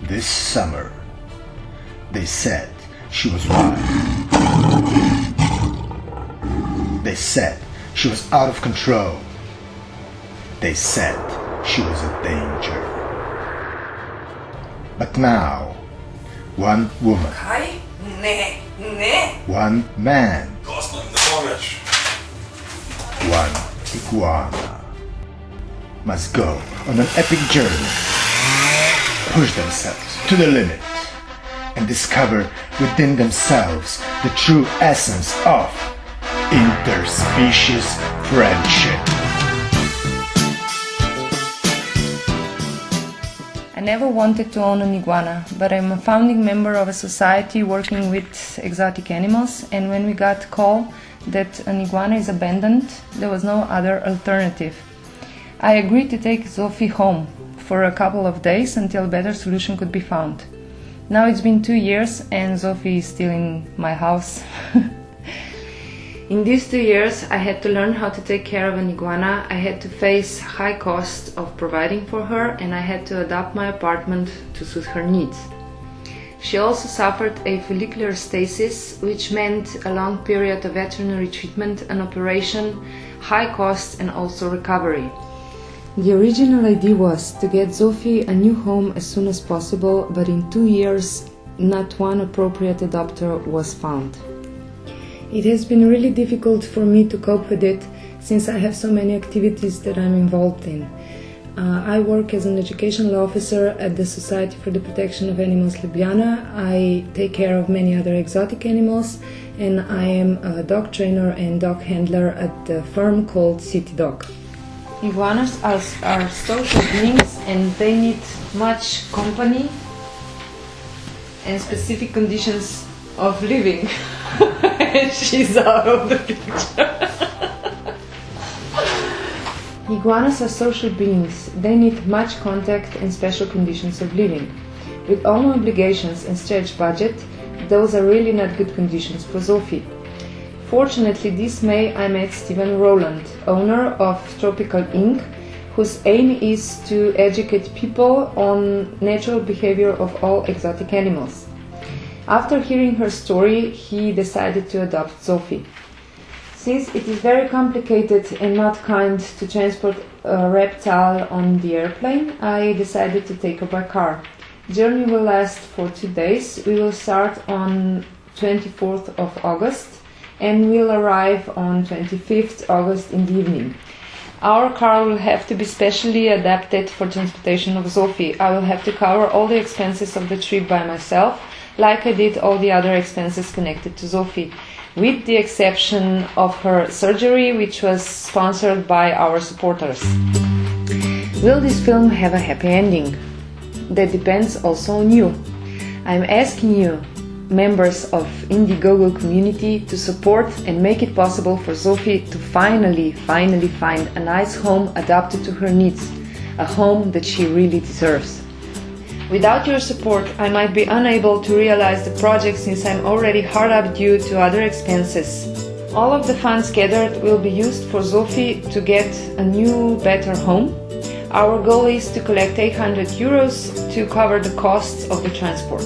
this summer. They said she was wild. They said she was out of control. They said she was a danger. But now, one woman, one man, one iguana must go on an epic journey, push themselves to the limit, and discover within themselves the true essence of interspecies friendship. I never wanted to own an iguana, but I'm a founding member of a society working with exotic animals, and when we got a call that an iguana is abandoned, there was no other alternative. I agreed to take Zofi home for a couple of days until a better solution could be found. Now it's been 2 years and Zofi is still in my house. In these 2 years I had to learn how to take care of an iguana, I had to face high costs of providing for her, and I had to adapt my apartment to suit her needs. She also suffered a follicular stasis, which meant a long period of veterinary treatment, an operation, high costs and also recovery. The original idea was to get Zofi a new home as soon as possible, but in 2 years not one appropriate adopter was found. It has been really difficult for me to cope with it, since I have so many activities that I'm involved in. I work as an educational officer at the Society for the Protection of Animals Ljubljana. I take care of many other exotic animals, and I am a dog trainer and dog handler at the firm called City Dog. Iguanas are social beings, and they need much company and specific conditions of living. And she's out of the picture. Iguanas are social beings. They need much contact and special conditions of living. With all my obligations and stretched budget, those are really not good conditions for Zofi. Fortunately, this May I met Steven Rowland, owner of Tropical Ink, whose aim is to educate people on natural behavior of all exotic animals. After hearing her story, he decided to adopt Zofi. Since it is very complicated and not kind to transport a reptile on the airplane, I decided to take her by car. The journey will last for 2 days. We will start on 24th of August and will arrive on 25th August in the evening. Our car will have to be specially adapted for transportation of Zofi. I will have to cover all the expenses of the trip by myself, like I did all the other expenses connected to Zofi, with the exception of her surgery, which was sponsored by our supporters. Will this film have a happy ending? That depends also on you. I'm asking you, members of Indiegogo community, to support and make it possible for Zofi to finally find a nice home adapted to her needs, a home that she really deserves. Without your support, I might be unable to realize the project, since I'm already hard up due to other expenses. All of the funds gathered will be used for Zofi to get a new, better home. Our goal is to collect €800 to cover the costs of the transport.